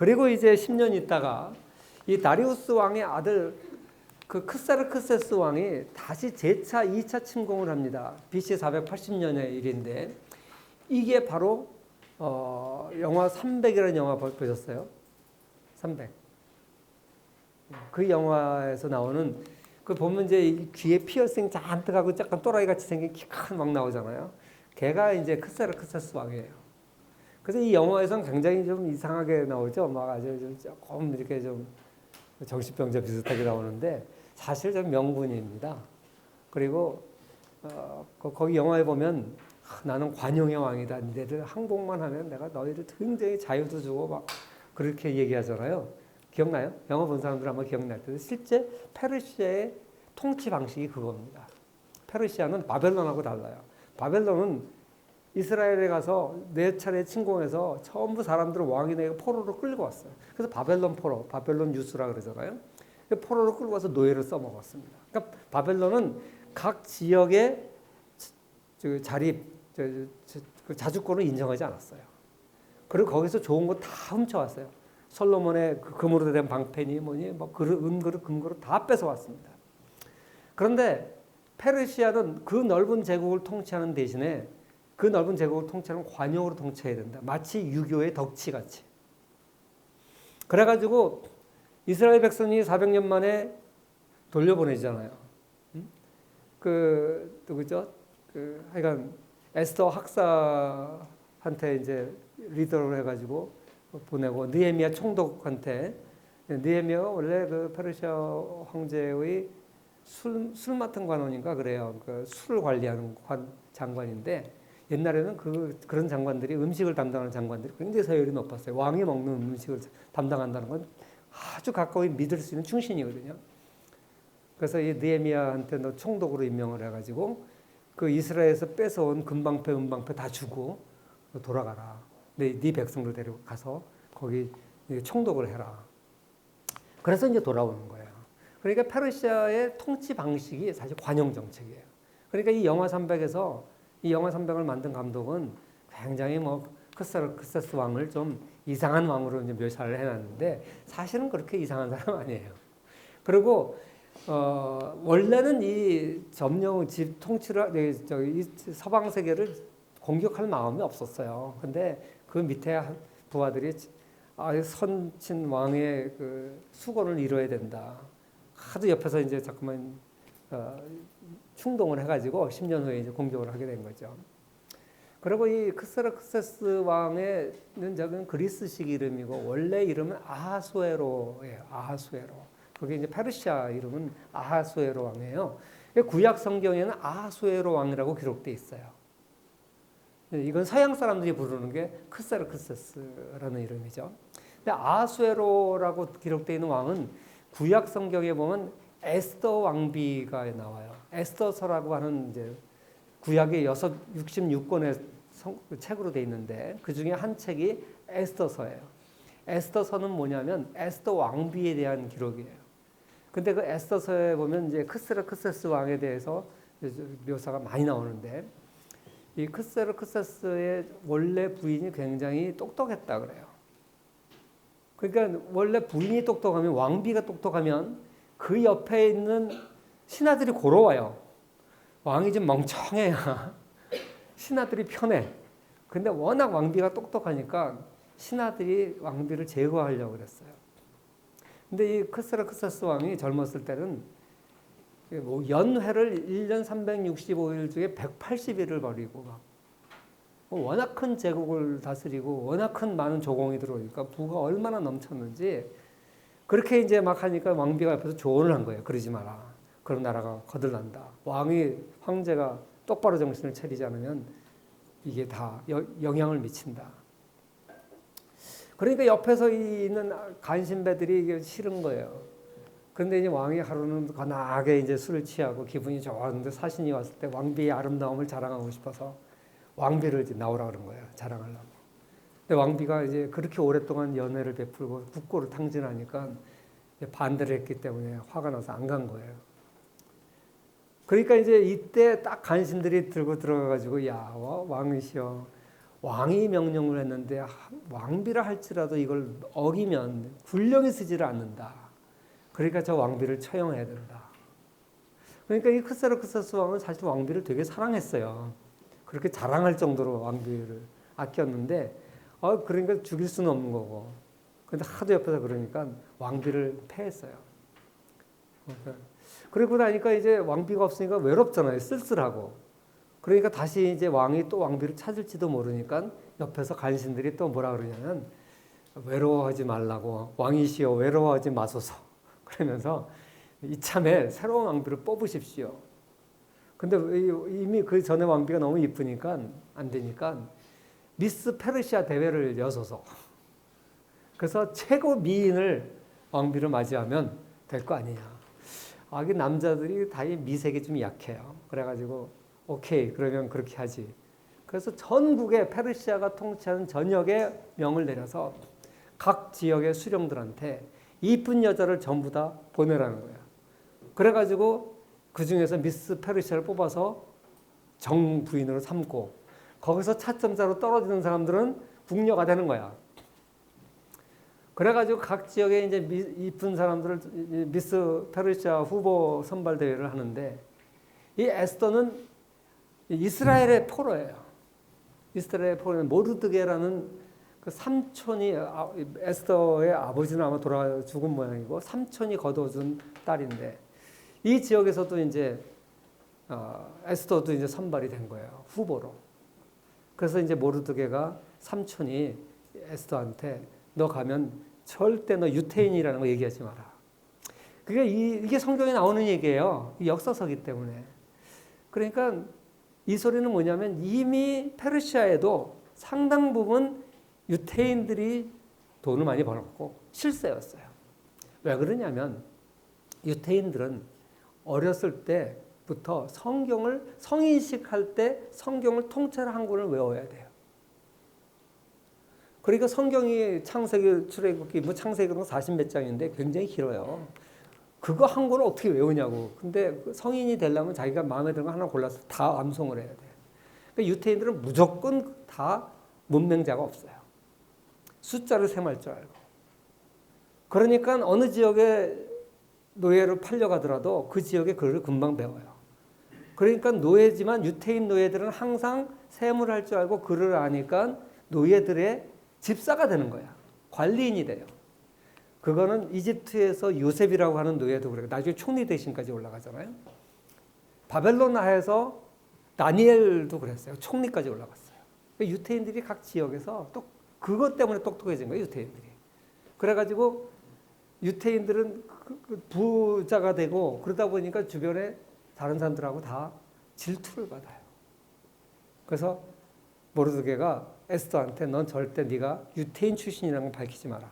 그리고 이제 10년 있다가 이 다리우스 왕의 아들 그 크사르크세스 왕이 다시 재차 2차 침공을 합니다. BC 480년의 일인데 이게 바로 영화 300이라는 영화 보셨어요? 300. 그 영화에서 나오는 그 보면 이제 귀에 피어싱 잔뜩 하고 약간 또라이 같이 생긴 키 큰 왕 나오잖아요. 걔가 이제 크사르크세스 왕이에요. 그래서 이 영화에서는 굉장히 좀 이상하게 나오죠. 막 아주 조금 이렇게 좀 정신병자 비슷하게 나오는데 사실 좀 명분입니다. 그리고 거기 영화에 보면 나는 관용의 왕이다. 너희들 항복만 하면 내가 너희들 굉장히 자유도 주고 막 그렇게 얘기하잖아요. 기억나요? 영화 본 사람들 아마 기억날 텐데 실제 페르시아의 통치 방식이 그겁니다. 페르시아는 바벨론하고 달라요. 바벨론은 이스라엘에 가서 네 차례 침공해서 전부 사람들을 왕이 내가 포로로 끌고 왔어요. 그래서 바벨론 포로, 바벨론 유수라 그러잖아요. 포로로 끌고 와서 노예를 써먹었습니다. 그러니까 바벨론은 각 지역의 자립, 자주권을 인정하지 않았어요. 그리고 거기서 좋은 거 다 훔쳐왔어요. 솔로몬의 그 금으로 된 방패니 뭐니 뭐 은그릇 금그릇 다 뺏어왔습니다. 그런데 페르시아는 그 넓은 제국을 통치하는 대신에 그 넓은 제국을 통치하는 관용으로 통치해야 된다. 마치 유교의 덕치같이. 그래가지고 이스라엘 백성이 400년 만에 돌려보내잖아요. 누구죠? 하여간 에스더 학사한테 이제 리더로 해가지고 보내고 느헤미야 총독한테 느헤미야가 원래 그 페르시아 황제의 술 맡은 관원인가 그래요. 그 술을 관리하는 장관인데 옛날에는 그런 장관들이 음식을 담당하는 장관들이 굉장히 서열이 높았어요. 왕이 먹는 음식을 담당한다는 건 아주 가까이 믿을 수 있는 충신이거든요. 그래서 이 느헤미야한테 너 총독으로 임명을 해가지고 그 이스라엘에서 뺏어온 금방패, 은방패 다 주고 돌아가라. 네 백성들 데리고 가서 거기 총독을 해라. 그래서 이제 돌아오는 거예요. 그러니까 페르시아의 통치 방식이 사실 관용 정책이에요. 그러니까 이 영화 300에서 이 영화 300을 만든 감독은 굉장히 뭐 크사르크세스 왕을 좀 이상한 왕으로 이제 묘사를 해놨는데 사실은 그렇게 이상한 사람 아니에요. 그리고 원래는 이 점령 집 통치를 이 서방 세계를 공격할 마음이 없었어요. 근데 그 밑에 부하들이 선친 왕의 그 수고를 이뤄야 된다. 하도 옆에서 이제 자꾸만 충동을 해가지고 10년 후에 이제 공격을 하게 된 거죠. 그리고 이 크사르크세스 왕의는 저건 그리스식 이름이고 원래 이름은 아하수에로예요. 아하수에로. 그게 이제 페르시아 이름은 아하수에로 왕이에요. 구약 성경에는 아하수에로 왕이라고 기록돼 있어요. 이건 서양 사람들이 부르는 게 크사르크세스라는 이름이죠. 근데 아하수에로라고 기록되어 있는 왕은 구약 성경에 보면 에스더 왕비가 나와요. 에스더서라고 하는 이제 구약의 66권의 책으로 되어 있는데 그 중에 한 책이 에스더서예요. 에스더서는 뭐냐면 에스더 왕비에 대한 기록이에요. 근데 그 에스더서에 보면 이제 크사르크세스 왕에 대해서 묘사가 많이 나오는데 이 크사르크세스의 원래 부인이 굉장히 똑똑했다 그래요. 그러니까 원래 부인이 똑똑하면 왕비가 똑똑하면 그 옆에 있는 신하들이 고로워요. 왕이 좀 멍청해야 신하들이 편해. 근데 워낙 왕비가 똑똑하니까 신하들이 왕비를 제거하려고 그랬어요. 근데 이 크사르크세스 왕이 젊었을 때는 뭐 연회를 1년 365일 중에 180일을 벌이고 막 워낙 큰 제국을 다스리고 워낙 큰 많은 조공이 들어오니까 부가 얼마나 넘쳤는지 그렇게 이제 막 하니까 왕비가 옆에서 조언을 한 거예요. 그러지 마라. 그럼 나라가 거들난다. 황제가 똑바로 정신을 차리지 않으면 이게 다 영향을 미친다. 그러니까 옆에서 있는 간신배들이 이게 싫은 거예요. 그런데 이제 왕이 하루는 거나하게 이제 술을 취하고 기분이 좋았는데 사신이 왔을 때 왕비의 아름다움을 자랑하고 싶어서 왕비를 이제 나오라 그런 거예요. 자랑하려고. 근데 왕비가 이제 그렇게 오랫동안 연애를 베풀고 국고를 탕진하니까 반대를 했기 때문에 화가 나서 안 간 거예요. 그러니까 이제 이때 딱 간신들이 들고 들어가가지고 야 왕이시여 왕이 명령을 했는데 왕비라 할지라도 이걸 어기면 굴령이 쓰지를 않는다. 그러니까 저 왕비를 처형해야 된다. 그러니까 이 크세르크세스 왕은 사실 왕비를 되게 사랑했어요. 그렇게 자랑할 정도로 왕비를 아꼈는데 그러니까 죽일 수는 없는 거고. 근데 하도 옆에서 그러니까 왕비를 패했어요. 그러고 나니까 이제 왕비가 없으니까 외롭잖아요. 쓸쓸하고. 그러니까 다시 이제 왕이 또 왕비를 찾을지도 모르니까 옆에서 간신들이 또 뭐라 그러냐면 외로워하지 말라고 왕이시여 외로워하지 마소서 그러면서 이참에 새로운 왕비를 뽑으십시오. 근데 이미 그 전에 왕비가 너무 이쁘니까 안 되니까 미스 페르시아 대회를 여소서. 그래서 최고 미인을 왕비를 맞이하면 될 거 아니냐. 이 남자들이 다 이 미색이 좀 약해요. 그래가지고 오케이 그러면 그렇게 하지. 그래서 전국에 페르시아가 통치하는 전역에 명을 내려서 각 지역의 수령들한테 이쁜 여자를 전부 다 보내라는 거야. 그래가지고 그 중에서 미스 페르시아를 뽑아서 정부인으로 삼고 거기서 차점자로 떨어지는 사람들은 궁녀가 되는 거야. 그래가지고 각 지역에 이제 이쁜 사람들을 미스 페르시아 후보 선발 대회를 하는데 이 에스더는 이스라엘의 포로예요. 이스라엘의 포로는 모르드게라는 그 삼촌이 에스더의 아버지는 아마 돌아 죽은 모양이고 삼촌이 거둬준 딸인데 이 지역에서도 이제 에스더도 이제 선발이 된 거예요. 후보로. 그래서 이제 모르드게가 삼촌이 에스더한테 너 가면 절대 너 유태인이라는 거 얘기하지 마라. 그게 이게 성경에 나오는 얘기예요. 역사서기 때문에. 그러니까 이 소리는 뭐냐면 이미 페르시아에도 상당 부분 유태인들이 돈을 많이 벌었고 실세였어요. 왜 그러냐면 유태인들은 어렸을 때부터 성경을 성인식할 때 성경을 통째로 한 권을 외워야 돼요. 그러니까 성경이 창세기, 출애굽기, 뭐 창세기는 40몇 장인데 굉장히 길어요. 그거 한 권을 어떻게 외우냐고. 근데 성인이 되려면 자기가 마음에 드는 거 하나 골라서 다 암송을 해야 돼. 그러니까 유태인들은 무조건 다 문맹자가 없어요. 숫자를 셈할 줄 알고. 그러니까 어느 지역에 노예로 팔려가더라도 그 지역의 글을 금방 배워요. 그러니까 노예지만 유태인 노예들은 항상 셈을 할 줄 알고 글을 아니까 노예들의 집사가 되는 거야. 관리인이 돼요. 그거는 이집트에서 요셉이라고 하는 노예도 그래요. 나중에 총리 대신까지 올라가잖아요. 바벨론하에서 다니엘도 그랬어요. 총리까지 올라갔어요. 유태인들이 각 지역에서 또 그것 때문에 똑똑해진 거예요. 유태인들이. 그래가지고 유태인들은 부자가 되고 그러다 보니까 주변에 다른 사람들하고 다 질투를 받아요. 그래서 모르드게가 에스더한테 넌 절대 네가 유태인 출신이라는 걸 밝히지 마라.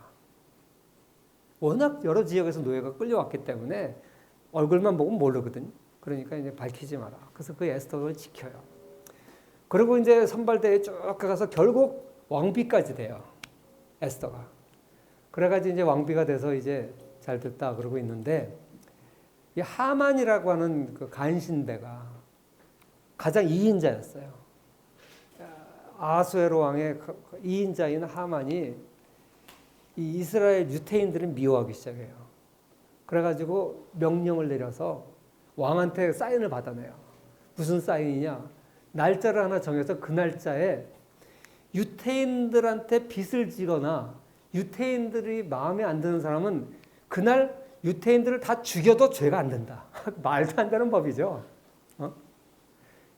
워낙 여러 지역에서 노예가 끌려왔기 때문에 얼굴만 보면 모르거든. 그러니까 이제 밝히지 마라. 그래서 그 에스더를 지켜요. 그리고 이제 선발대에 쭉 가서 결국 왕비까지 돼요. 에스더가. 그래가지고 이제 왕비가 돼서 이제 잘 됐다 그러고 있는데 이 하만이라고 하는 그 간신배가 가장 2인자였어요. 아하수에로 왕의 2인자인 하만이 이 이스라엘 유태인들을 미워하기 시작해요. 그래가지고 명령을 내려서 왕한테 사인을 받아내요. 무슨 사인이냐? 날짜를 하나 정해서 그 날짜에 유태인들한테 빚을 지거나 유태인들이 마음에 안 드는 사람은 그날 유태인들을 다 죽여도 죄가 안 된다. 말도 안 되는 법이죠.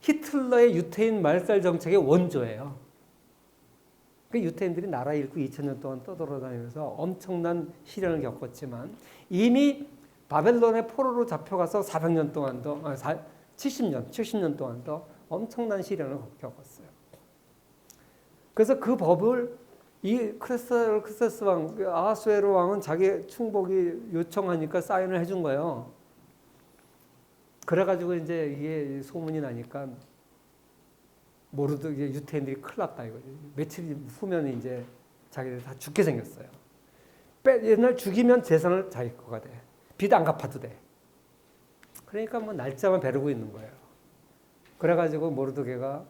히틀러의 유태인 말살 정책의 원조예요. 그 유태인들이 나라 잃고 2000년 동안 떠돌아다니면서 엄청난 시련을 겪었지만 이미 바벨론의 포로로 잡혀가서 400년 동안도 70년 동안도 엄청난 시련을 겪었어요. 그래서 그 법을 이 크레세스 왕, 아하수에로 왕은 자기 충복이 요청하니까 사인을 해준 거예요. 그래가지고 이제 이게 소문이 나니까 모르도 이제 유태인들이 큰일 났다 이거죠. 며칠 후면 이제 자기들 다 죽게 생겼어요. 옛날 죽이면 재산을 자기 거가 돼. 빚 안 갚아도 돼. 그러니까 뭐 날짜만 벼르고 있는 거예요. 그래가지고 모르드게가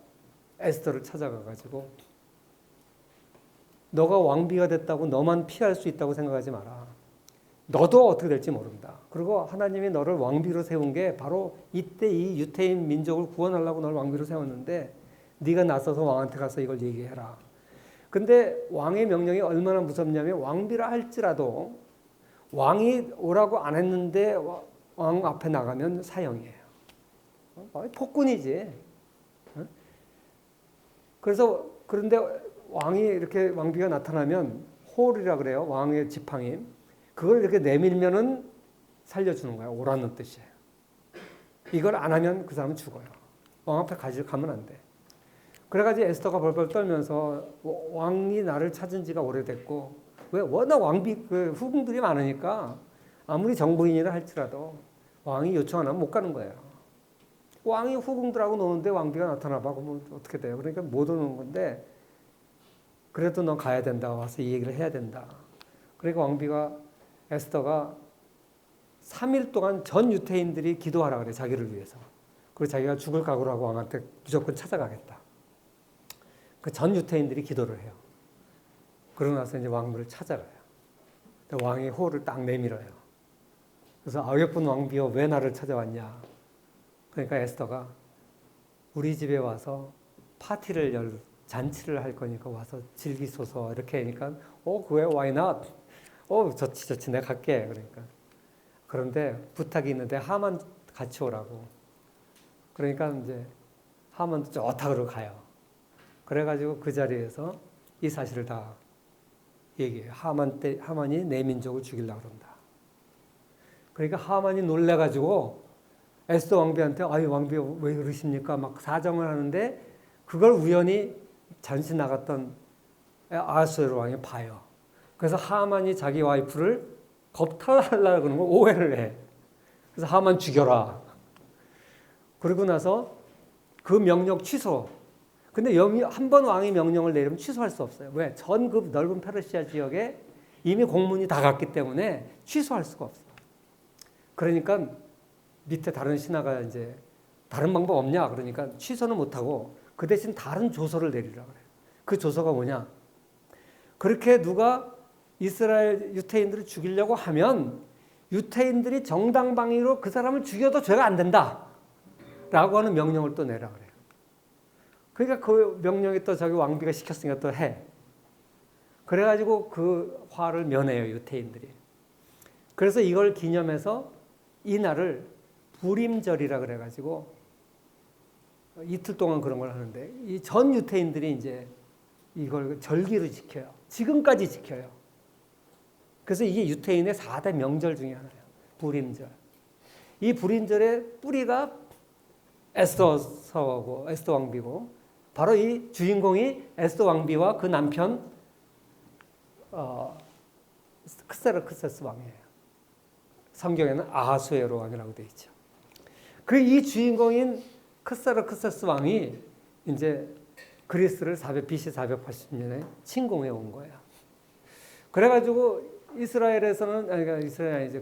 에스더를 찾아가가지고 너가 왕비가 됐다고 너만 피할 수 있다고 생각하지 마라. 너도 어떻게 될지 모른다. 그리고 하나님이 너를 왕비로 세운 게 바로 이때 이 유태인 민족을 구원하려고 너를 왕비로 세웠는데 네가 나서서 왕한테 가서 이걸 얘기해라. 근데 왕의 명령이 얼마나 무섭냐면 왕비라 할지라도 왕이 오라고 안 했는데 왕 앞에 나가면 사형이에요. 폭군이지. 그래서 그런데 왕이 이렇게 왕비가 나타나면 홀이라 그래요. 왕의 지팡이. 그걸 이렇게 내밀면은 살려주는 거야. 오라는 뜻이에요. 이걸 안 하면 그 사람은 죽어요. 왕 앞에 가면 안 돼. 그래가지고 에스더가 벌벌 떨면서 왕이 나를 찾은 지가 오래됐고, 왜 워낙 왕비 그 후궁들이 많으니까 아무리 정부인이라 할지라도 왕이 요청 안 하면 못 가는 거예요. 왕이 후궁들하고 노는데 왕비가 나타나봐 그러면 어떻게 돼요? 그러니까 못 오는 건데 그래도 넌 가야 된다. 와서 이 얘기를 해야 된다. 그러니까 에스더가 3일 동안 전 유태인들이 기도하라 그래. 자기를 위해서. 그리고 자기가 죽을 각오로 하고 왕한테 무조건 찾아가겠다. 그 전 유태인들이 기도를 해요. 그러고 나서 이제 왕비를 찾아가요. 왕이 호를 딱 내밀어요. 그래서 예쁜 왕비여 왜 나를 찾아왔냐. 그러니까 에스더가 우리 집에 와서 잔치를 할 거니까 와서 즐기소서 이렇게 하니까 그래 why not? 좋지 내가 갈게. 그러니까 그런데 부탁이 있는데 하만 같이 오라고. 그러니까 이제 하만도 좋다 그러고 가요. 그래가지고 그 자리에서 이 사실을 다 얘기해요. 하만이 내 민족을 죽이려고 그런다. 그러니까 하만이 놀래가지고 에스더 왕비한테 왕비 왜 그러십니까? 막 사정을 하는데 그걸 우연히 잠시 나갔던 아하수에로 왕이 봐요. 그래서 하만이 자기 와이프를 겁탈하려고 그러는 거 오해를 해. 그래서 하만 죽여라. 그러고 나서 그 명령 취소. 근데 한 번 왕이 명령을 내리면 취소할 수 없어요. 왜? 전 그 넓은 페르시아 지역에 이미 공문이 다 갔기 때문에 취소할 수가 없어. 그러니까 밑에 다른 신하가 이제 다른 방법 없냐? 그러니까 취소는 못하고 그 대신 다른 조서를 내리라 그래요. 그 조서가 뭐냐? 그렇게 누가 이스라엘 유태인들을 죽이려고 하면 유태인들이 정당방위로 그 사람을 죽여도 죄가 안 된다. 라고 하는 명령을 또 내라 그래요. 그러니까 그 명령이 또 저기 왕비가 시켰으니까 또 해. 그래가지고 그 화를 면해요, 유태인들이. 그래서 이걸 기념해서 이 날을 부림절이라 그래가지고 이틀 동안 그런 걸 하는데 이 전 유태인들이 이제 이걸 절기로 지켜요. 지금까지 지켜요. 그래서 이게 유태인의 4대 명절 중에 하나예요. 부림절. 이 부림절의 뿌리가 에스더 왕비고 바로 이 주인공이 에스더 왕비와 그 남편 크세르크세스 왕이에요. 성경에는 아하수에로 왕이라고 되어 있죠. 이 주인공인 크세르크세스 왕이 이제 그리스를 BC 480년에 침공해 온 거예요. 그래가지고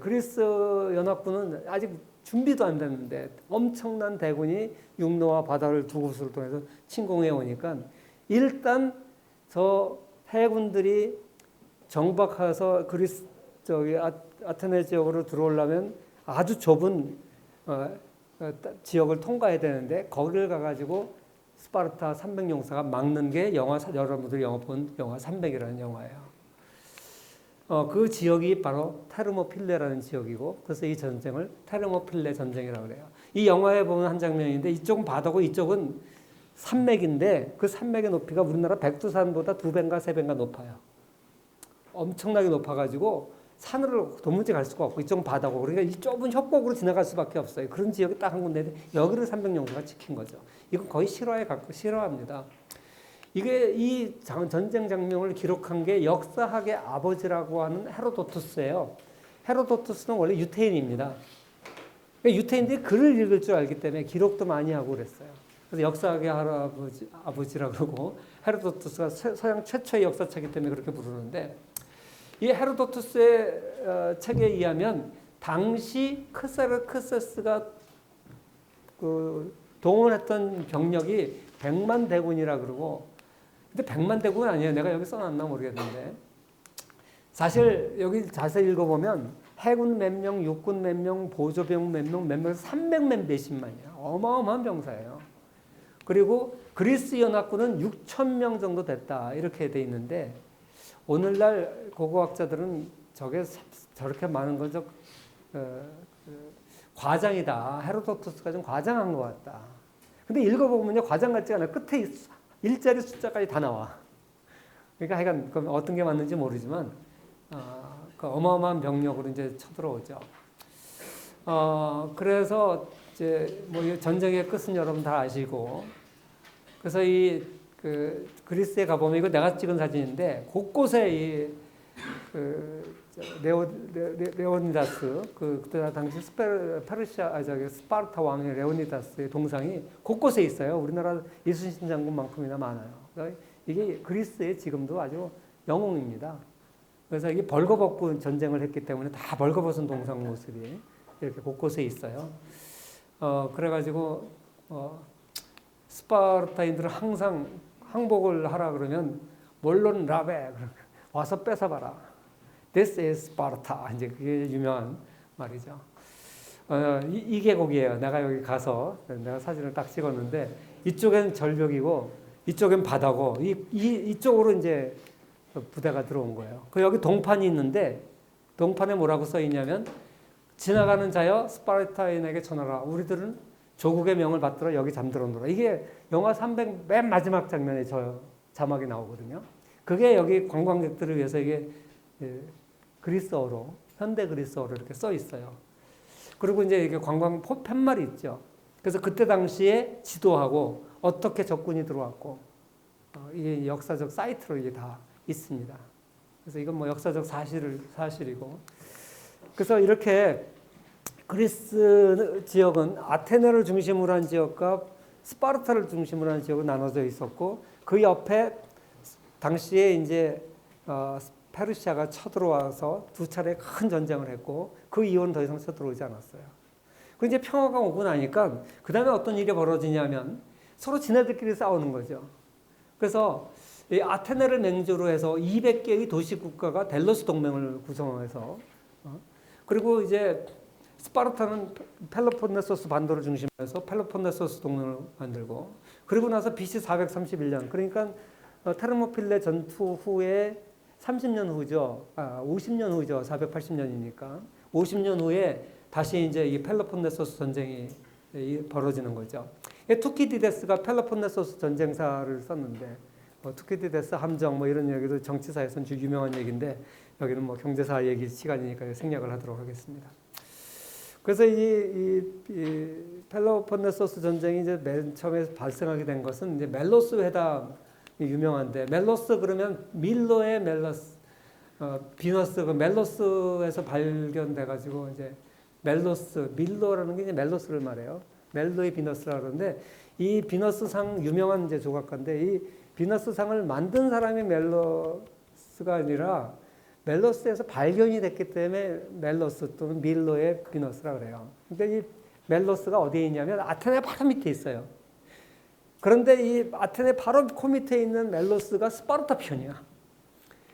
그리스 연합군은 아직 준비도 안 됐는데 엄청난 대군이 육로와 바다를 두 곳을 통해서 침공해 오니까 일단 저 해군들이 정박해서 그리스 아테네 지역으로 들어오려면 아주 좁은 지역을 통과해야 되는데 거기를 가가지고 스파르타 300용사가 막는 게 여러분들이 본 영화 300이라는 영화예요. 그 지역이 바로 테르모필레라는 지역이고 그래서 이 전쟁을 테르모필레 전쟁이라고 그래요. 이 영화에 보면 한 장면인데 이쪽은 바다고 이쪽은 산맥인데 그 산맥의 높이가 우리나라 백두산보다 2배인가 3배인가 높아요. 엄청나게 높아가지고 산으로 도무지 갈 수가 없고 이쪽은 바다고 그러니까 이 좁은 협곡으로 지나갈 수밖에 없어요. 그런 지역이 딱 한 군데인데 여기를 300용사가 지킨 거죠. 이건 거의 실화합니다. 이게 이 전쟁 장면을 기록한 게 역사학의 아버지라고 하는 헤로도투스예요. 헤로도투스는 원래 유태인입니다. 그러니까 유태인들이 글을 읽을 줄 알기 때문에 기록도 많이 하고 그랬어요. 그래서 역사학의 아버지라고 그러고 헤로도투스가 서양 최초의 역사책이기 때문에 그렇게 부르는데 이 헤로도투스의 책에 의하면 당시 크세르크세스가 동원했던 병력이 100만 대군이라 그러고 근데 100만 대국은 아니에요. 내가 여기 써놨나 모르겠는데. 사실 여기 자세히 읽어보면 해군 몇 명, 육군 몇 명, 보조병 몇 명, 몇 명에서 300만 몇십만이야. 어마어마한 병사예요. 그리고 그리스 연합군은 6천 명 정도 됐다. 이렇게 돼 있는데 오늘날 고고학자들은 저렇게 많은 건 과장이다. 헤로도토스가 좀 과장한 것 같다. 근데 읽어보면요, 과장 같지 않아요. 끝에 일자리 숫자까지 다 나와. 그러니까 하여간 어떤 게 맞는지 모르지만 그 어마어마한 병력으로 이제 쳐들어오죠. 그래서 이제 뭐 전쟁의 끝은 여러분 다 아시고, 그래서 그 그리스에 가보면 이거 내가 찍은 사진인데 곳곳에 레오니다스 그때 당시 스파르타 왕의 레오니다스의 동상이 곳곳에 있어요. 우리나라 이순신 장군만큼이나 많아요. 그러니까 이게 그리스에 지금도 아주 영웅입니다. 그래서 이게 벌거벗고 전쟁을 했기 때문에 다 벌거벗은 동상 모습이 이렇게 곳곳에 있어요. 그래가지고 스파르타인들은 항상 항복을 하라 그러면 몰론 라베 와서 뺏어봐라. This is Sparta. 이제 그게 유명한 말이죠. 이 계곡이에요. 내가 여기 가서 내가 사진을 딱 찍었는데 이쪽엔 절벽이고 이쪽엔 바다고 이쪽으로 이제 부대가 들어온 거예요. 그 여기 동판이 있는데 동판에 뭐라고 써 있냐면 지나가는 자여 스파르타인에게 전하라. 우리들은 조국의 명을 받들어 여기 잠들어 놀아. 이게 영화 300 맨 마지막 장면에 저 자막이 나오거든요. 그게 여기 관광객들을 위해서 이게 그리스어로 현대 그리스어로 이렇게 써 있어요. 그리고 이제 이게 관광 팻말이 있죠. 그래서 그때 당시에 지도하고 어떻게 적군이 들어왔고 이게 역사적 사이트로 이게 다 있습니다. 그래서 이건 뭐 역사적 사실이고. 그래서 이렇게 그리스 지역은 아테네를 중심으로 한 지역과 스파르타를 중심으로 한 지역으로 나눠져 있었고 그 옆에 당시에 이제 페르시아가 쳐들어와서 두 차례 큰 전쟁을 했고 그 이후는 더 이상 쳐들어오지 않았어요. 그 이제 평화가 오고 나니까 그 다음에 어떤 일이 벌어지냐면 서로 지네들끼리 싸우는 거죠. 그래서 이 아테네를 맹주로 해서 200개의 도시 국가가 델로스 동맹을 구성해서 그리고 이제 스파르타는 펠로폰네소스 반도를 중심으로 해서 펠로폰네소스 동맹을 만들고 그리고 나서 BC 431년 그러니까 테르모필레 전투 후에 30년 후죠. 50년 후죠. 480년이니까 50년 후에 다시 이제 이 펠로폰네소스 전쟁이 벌어지는 거죠. 투키디데스가 펠로폰네소스 전쟁사를 썼는데 투키디데스 함정 뭐 이런 얘기도 정치사에서는 좀 유명한 얘기인데 여기는 뭐 경제사 얘기 시간이니까 생략을 하도록 하겠습니다. 그래서 이 펠로폰네소스 전쟁이 이제 맨 처음에 발생하게 된 것은 이제 멜로스 회담이 유명한데 멜로스 그러면 밀로의 멜로스 비너스 그 멜로스에서 발견돼 가지고 이제 멜로스 밀로라는 게 이제 멜로스를 말해요. 멜로의 비너스라 그러는데 이 비너스상 유명한 이제 조각가인데 이 비너스상을 만든 사람이 멜로스가 아니라 멜로스에서 발견이 됐기 때문에 멜로스 또는 밀로의 비너스라 그래요. 근데 이 멜로스가 어디에 있냐면 아테네 바로 밑에 있어요. 그런데 이 아테네 바로 코 밑에 있는 멜로스가 스파르타 편이야.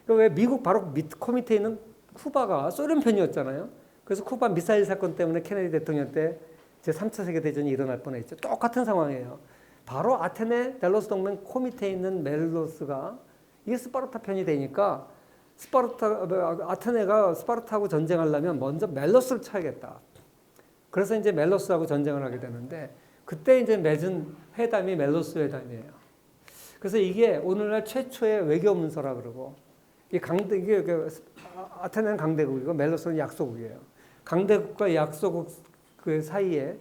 왜 미국 바로 코 밑에 있는 쿠바가 소련 편이었잖아요. 그래서 쿠바 미사일 사건 때문에 케네디 대통령 때 제3차 세계대전이 일어날 뻔했죠. 똑같은 상황이에요. 바로 아테네 델로스 동맹 코 밑에 있는 멜로스가 이게 스파르타 편이 되니까 아테네가 스파르타하고 전쟁하려면 먼저 멜로스를 쳐야겠다. 그래서 이제 멜로스하고 전쟁을 하게 되는데 그때 이제 맺은 회담이 멜로스 회담이에요. 그래서 이게 오늘날 최초의 외교 문서라 그러고 이게 아테네는 강대국이고 멜로스는 약소국이에요. 강대국과 약소국 그 사이에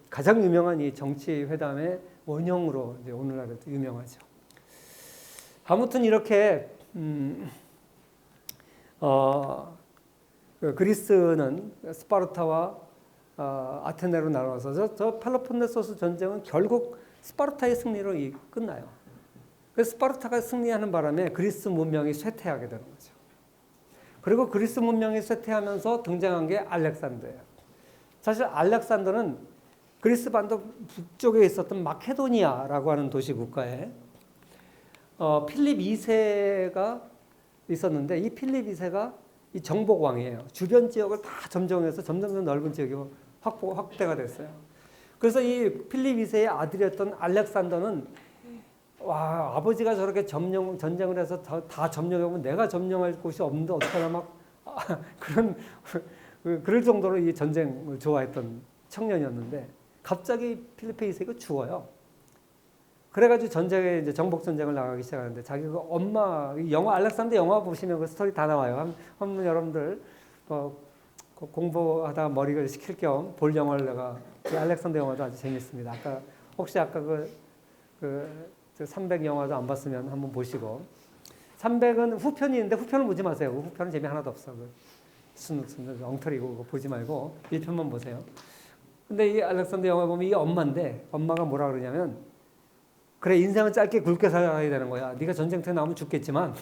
가장 유명한 이 정치 회담의 원형으로 이제 오늘날에도 유명하죠. 아무튼 이렇게 그리스는 스파르타와 아테네로 나눠서 저 펠로폰네소스 전쟁은 결국 스파르타의 승리로 끝나요. 그래서 스파르타가 승리하는 바람에 그리스 문명이 쇠퇴하게 되는 거죠. 그리고 그리스 문명이 쇠퇴하면서 등장한 게 알렉산더예요. 사실 알렉산더는 그리스 반도 북쪽에 있었던 마케도니아라고 하는 도시 국가에 필립 2세가 있었는데 이 필립 2세가 이 정복왕이에요. 주변 지역을 다 점령해서 점점 넓은 지역이 확대가 됐어요. 그래서 이 필립 2세의 아들이었던 알렉산더는 와, 아버지가 저렇게 전쟁을 해서 다 점령하면 내가 점령할 곳이 없는데 어떡하나 막 그럴 정도로 이 전쟁을 좋아했던 청년이었는데 갑자기 필립 2세가 죽어요. 그래가지고 전쟁에 이제 정복 전쟁을 나가기 시작하는데 자기 그 엄마 영화 알렉산더 영화 보시면 그 스토리 다 나와요. 한번 여러분들 공부하다 머리를 식힐 겸 볼 영화를 내가 그 알렉산더 영화도 아주 재밌습니다. 혹시 그 300 영화도 안 봤으면 한번 보시고 300은 후편이 있는데 후편을 보지 마세요. 후편은 재미 하나도 없어. 엉터리고 그거 보지 말고 1편만 보세요. 근데 이 알렉산더 영화 보면 이 엄마인데 엄마가 뭐라 그러냐면 그래 인생은 짧게 굵게 살아야 되는 거야. 네가 전쟁터에 나오면 죽겠지만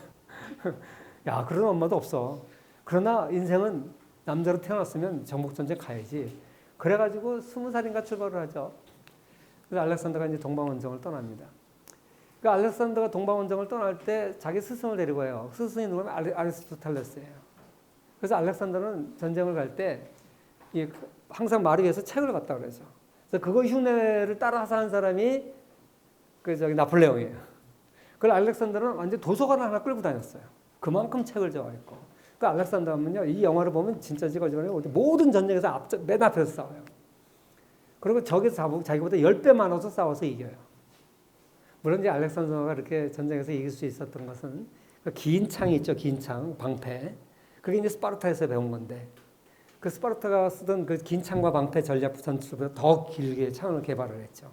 야 그런 엄마도 없어. 그러나 인생은 남자로 태어났으면 정복전쟁 가야지. 그래가지고 20살인가 출발을 하죠. 그래서 알렉산더가 이제 동방원정을 떠납니다. 그 알렉산더가 동방원정을 떠날 때 자기 스승을 데리고 와요. 스승이 누구냐면 아리스토텔레스예요. 그래서 알렉산더는 전쟁을 갈 때 항상 말 위에서 책을 갖다 그러죠. 그래서 그거 흉내를 따라서 한 사람이 나폴레옹이에요. 그걸 알렉산더는 완전 도서관을 하나 끌고 다녔어요. 그만큼 책을 좋아했고. 그 알렉산더 하면요, 이 영화를 보면 진짜지 거짓말이에요. 모든 전쟁에서 맨 앞에서 싸워요. 그리고 적에서 자기보다 10배 많아서 싸워서 이겨요. 물론 이제 알렉산더가 그렇게 전쟁에서 이길 수 있었던 것은 그 긴 창이 있죠, 긴 창, 방패. 그게 이제 스파르타에서 배운 건데, 그 스파르타가 쓰던 그 긴 창과 방패 전략 전술보다 더 길게 창을 개발을 했죠.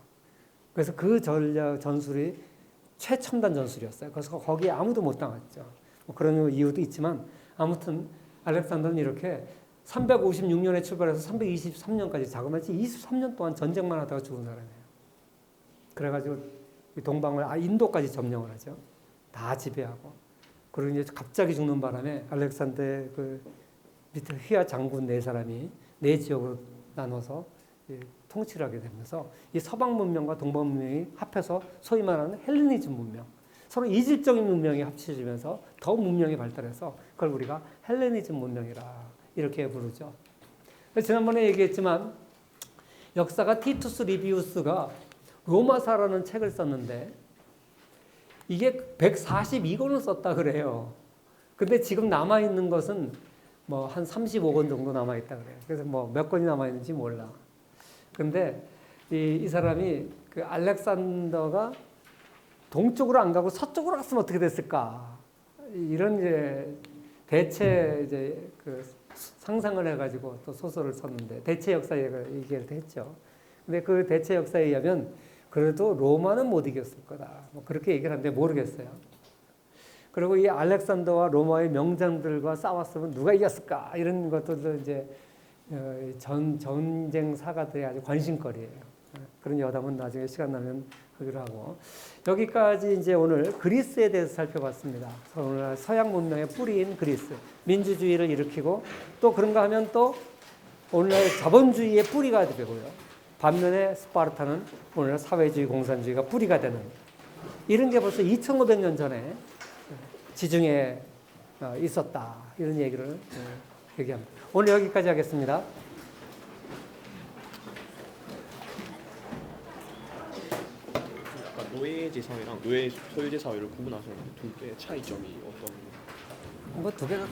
그래서 그 전술이 최첨단 전술이었어요. 그래서 거기에 아무도 못 당했죠. 뭐 그런 이유도 있지만 아무튼 알렉산더는 이렇게 356년에 출발해서 323년까지 자그마치 23년 동안 전쟁만 하다가 죽은 사람이에요. 그래가지고 동방을 인도까지 점령을 하죠. 다 지배하고. 그리고 이제 갑자기 죽는 바람에 알렉산더의 그 밑에 휘하 장군 4사람이 4지역으로 나눠서 통치를 하게 되면서 이 서방 문명과 동방 문명이 합해서 소위 말하는 헬레니즘 문명, 서로 이질적인 문명이 합쳐지면서 더 문명이 발달해서 그걸 우리가 헬레니즘 문명이라 이렇게 부르죠. 지난번에 얘기했지만 역사가 티투스 리비우스가 로마사라는 책을 썼는데 이게 142권을 썼다 그래요. 근데 지금 남아있는 것은 뭐 한 35권 정도 남아있다 그래요. 그래서 뭐 몇 권이 남아있는지 몰라. 근데 이 사람이 그 알렉산더가 동쪽으로 안 가고 서쪽으로 갔으면 어떻게 됐을까? 이런 대체 그 상상을 해가지고 또 소설을 썼는데 대체 역사 얘기를 했죠. 근데 그 대체 역사에 의하면 그래도 로마는 못 이겼을 거다. 뭐 그렇게 얘기를 하는데 모르겠어요. 그리고 이 알렉산더와 로마의 명장들과 싸웠으면 누가 이겼을까? 이런 것들도 이제 전쟁 사가들의 아주 관심거리예요. 그런 여담은 나중에 시간 나면 하기로 하고 여기까지 이제 오늘 그리스에 대해서 살펴봤습니다. 오늘 서양 문명의 뿌리인 그리스, 민주주의를 일으키고 또 그런가 하면 또 오늘날 자본주의의 뿌리가 되고요. 반면에 스파르타는 오늘날 사회주의, 공산주의가 뿌리가 되는 이런 게 벌써 2500년 전에 지중해에 있었다. 이런 얘기를 얘기합니다. 오늘 여기까지 하겠습니다. 노예제 사회랑 노예 소유제 사회를 구분하셨는데 두 개의 차이점이 어떤? 뭐 두 개가